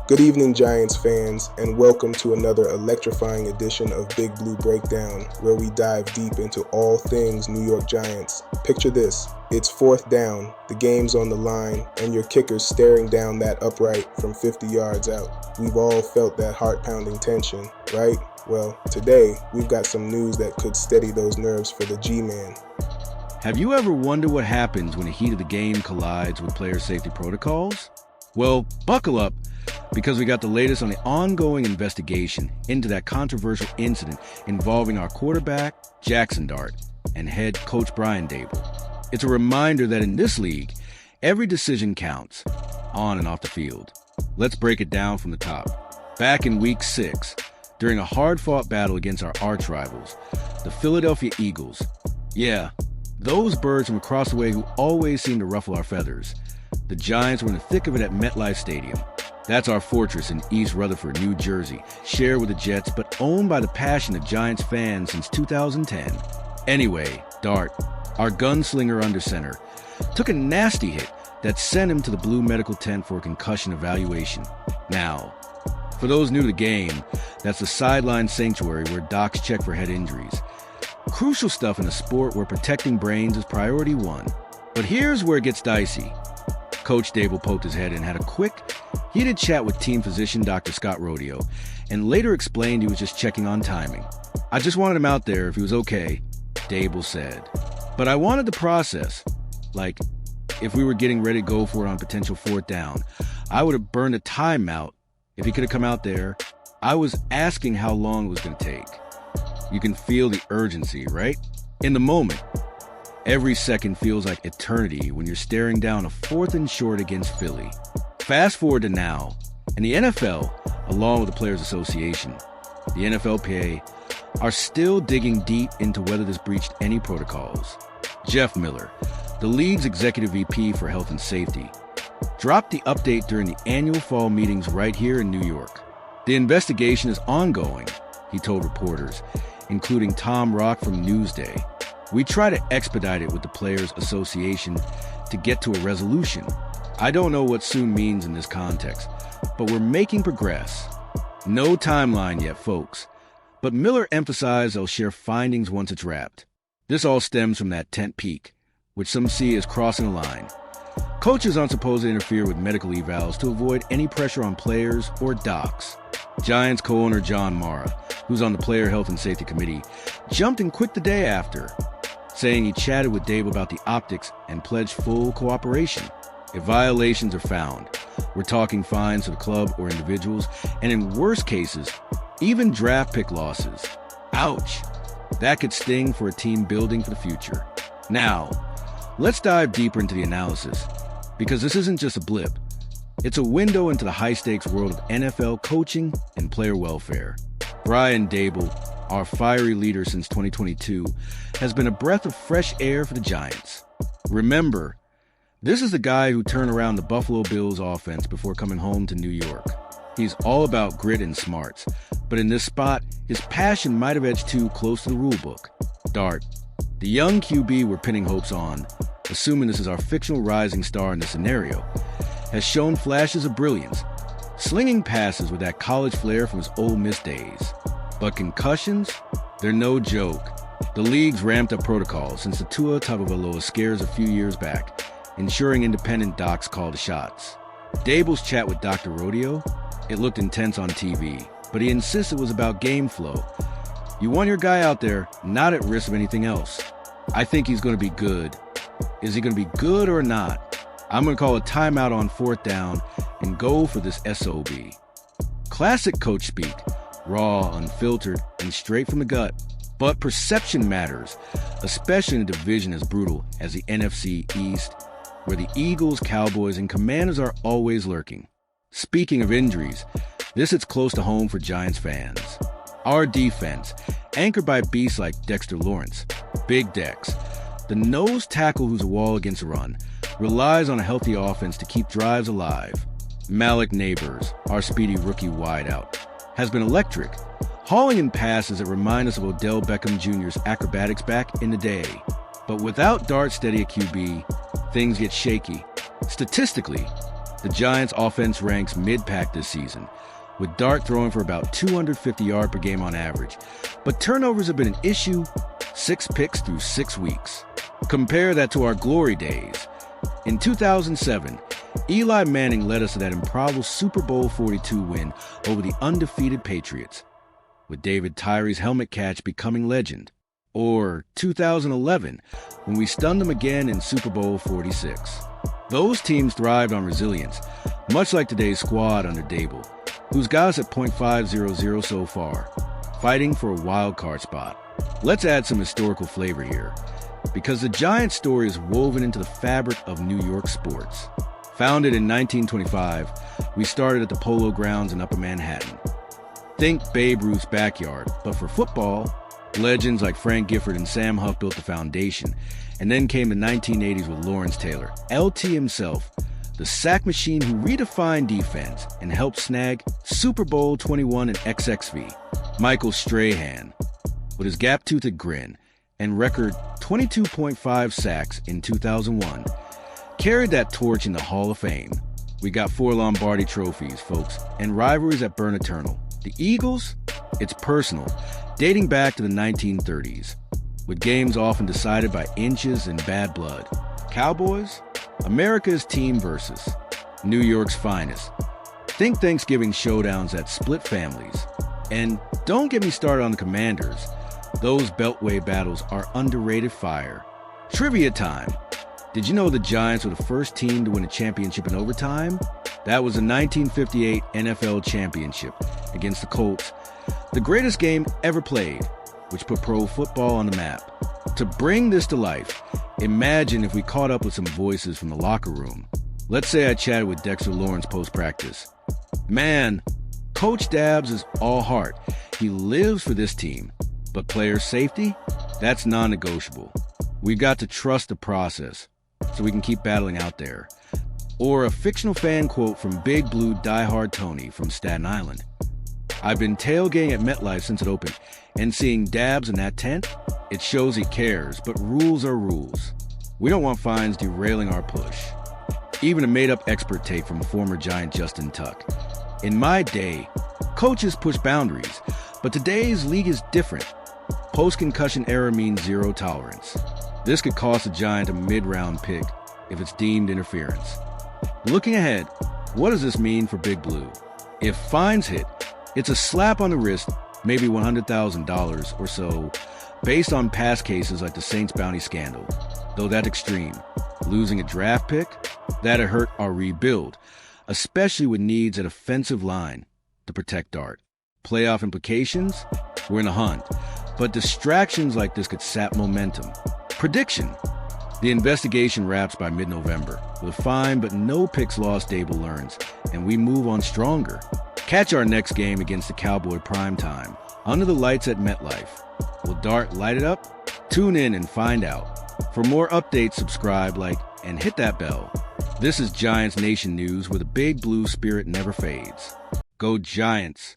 Good evening, Giants fans, and welcome to another electrifying edition of Big Blue Breakdown, where we dive deep into all things New York Giants. Picture this, it's fourth down, the game's on the line, and your kicker's staring down that upright from 50 yards out. We've all felt that heart-pounding tension, right? Well, today, we've got some news that could steady those nerves for the G-Man. Have you ever wondered what happens when the heat of the game collides with player safety protocols? Well, buckle up, because we got the latest on the ongoing investigation into that controversial incident involving our quarterback, Jackson Dart, and head coach Brian Daboll. It's a reminder that in this league, every decision counts, on and off the field. Let's break it down from the top. Back in Week 6, during a hard-fought battle against our arch-rivals, the Philadelphia Eagles. Yeah, those birds from across the way who always seem to ruffle our feathers. The Giants were in the thick of it at MetLife Stadium. That's our fortress in East Rutherford, New Jersey, shared with the Jets, but owned by the passionate Giants fans since 2010. Anyway, Dart, our gunslinger under center, took a nasty hit that sent him to the blue medical tent for a concussion evaluation. Now, for those new to the game, that's the sideline sanctuary where docs check for head injuries. Crucial stuff in a sport where protecting brains is priority one. But here's where it gets dicey. Coach Daboll poked his head and had a quick, heated chat with team physician Dr. Scott Rodeo, and later explained he was just checking on timing. "I just wanted him out there if he was okay," Daboll said. "But I wanted the process. Like, if we were getting ready to go for it on potential fourth down, I would have burned a timeout if he could have come out there. I was asking how long it was going to take." You can feel the urgency, right? In the moment, every second feels like eternity when you're staring down a 4th and short against Philly. Fast forward to now, and the NFL, along with the Players Association, the NFLPA, are still digging deep into whether this breached any protocols. Jeff Miller, the league's executive VP for health and safety, dropped the update during the annual fall meetings right here in New York. "The investigation is ongoing," he told reporters, including Tom Rock from Newsday. "We try to expedite it with the Players Association to get to a resolution. I don't know what soon means in this context, but we're making progress. No timeline yet, folks." But Miller emphasized they'll share findings once it's wrapped. This all stems from that tent peak, which some see as crossing a line. Coaches aren't supposed to interfere with medical evals to avoid any pressure on players or docs. Giants co-owner John Mara, who's on the Player Health and Safety Committee, jumped in quick the day after, saying he chatted with Daboll about the optics and pledged full cooperation. If violations are found, we're talking fines to the club or individuals, and in worst cases, even draft pick losses. Ouch! That could sting for a team building for the future. Now, let's dive deeper into the analysis, because this isn't just a blip. It's a window into the high-stakes world of NFL coaching and player welfare. Brian Daboll, our fiery leader since 2022, has been a breath of fresh air for the Giants. Remember, this is the guy who turned around the Buffalo Bills offense before coming home to New York. He's all about grit and smarts, but in this spot, his passion might have edged too close to the rulebook. Dart, the young QB we're pinning hopes on, assuming this is our fictional rising star in this scenario, has shown flashes of brilliance, slinging passes with that college flair from his Ole Miss days. But concussions? They're no joke. The league's ramped up protocols since the Tua Tagovailoa scares a few years back, ensuring independent docs call the shots. Daboll's chat with Dr. Rodeo? It looked intense on TV, but he insists it was about game flow. You want your guy out there, not at risk of anything else. I think he's going to be good. Is he going to be good or not? I'm going to call a timeout on fourth down and go for this SOB. Classic coach speak, raw, unfiltered, and straight from the gut. But perception matters, especially in a division as brutal as the NFC East, where the Eagles, Cowboys, and Commanders are always lurking. Speaking of injuries, this hits close to home for Giants fans. Our defense, anchored by beasts like Dexter Lawrence, Big Dex, the nose tackle who's a wall against the run, relies on a healthy offense to keep drives alive. Malik Neighbors, our speedy rookie wideout, has been electric, hauling in passes that remind us of Odell Beckham Jr.'s acrobatics back in the day. But without Dart steady at QB, things get shaky. Statistically, The Giants' offense ranks mid-pack this season, with Dart throwing for about 250 yards per game on average. But turnovers have been an issue, 6 picks through 6 weeks. Compare that to our glory days. In 2007, Eli Manning led us to that improbable Super Bowl 42 win over the undefeated Patriots, with David Tyree's helmet catch becoming legend. Or 2011, when we stunned them again in Super Bowl 46. Those teams thrived on resilience, much like today's squad under Dable, who's got us at .500 so far, fighting for a wild card spot. Let's add some historical flavor here, because the Giants story is woven into the fabric of New York sports. Founded in 1925, we started at the Polo Grounds in Upper Manhattan. Think Babe Ruth's backyard, but for football, legends like Frank Gifford and Sam Huff built the foundation, and then came the 1980s with Lawrence Taylor, LT himself, the sack machine who redefined defense and helped snag Super Bowl 21 and XXV. Michael Strahan, with his gap-toothed grin and record 22.5 sacks in 2001, carried that torch in the Hall of Fame. We got 4 Lombardi trophies, folks, and rivalries that burn eternal. The Eagles? It's personal, dating back to the 1930s, with games often decided by inches and bad blood. Cowboys? America's team versus New York's finest. Think Thanksgiving showdowns that split families. And don't get me started on the Commanders. Those Beltway battles are underrated fire. Trivia time. Did you know the Giants were the first team to win a championship in overtime? That was the 1958 NFL Championship against the Colts, the greatest game ever played, which put pro football on the map. To bring this to life, imagine if we caught up with some voices from the locker room. Let's say I chatted with Dexter Lawrence post-practice. Man, Coach Dabbs is all heart. He lives for this team. But player safety? That's non-negotiable. We've got to trust the process so we can keep battling out there. Or a fictional fan quote from Big Blue diehard Tony from Staten Island. I've been tailgating at MetLife since it opened, and seeing Dabbs in that tent, it shows he cares, but rules are rules. We don't want fines derailing our push. Even a made-up expert take from former Giant Justin Tuck. In my day, coaches push boundaries, but today's league is different. Post-concussion era means zero tolerance. This could cost a Giant a mid-round pick if it's deemed interference. Looking ahead, what does this mean for Big Blue? If fines hit, it's a slap on the wrist, maybe $100,000 or so, based on past cases like the Saints bounty scandal. Though that's extreme. Losing a draft pick? That'd hurt our rebuild, especially with needs at offensive line to protect Dart. Playoff implications? We're in a hunt. But distractions like this could sap momentum. Prediction. The investigation wraps by mid-November, with a fine but no picks lost Dable learns, and we move on stronger. Catch our next game against the Cowboy primetime, under the lights at MetLife. Will Dart light it up? Tune in and find out. For more updates, subscribe, like, and hit that bell. This is Giants Nation News, where the Big Blue spirit never fades. Go Giants!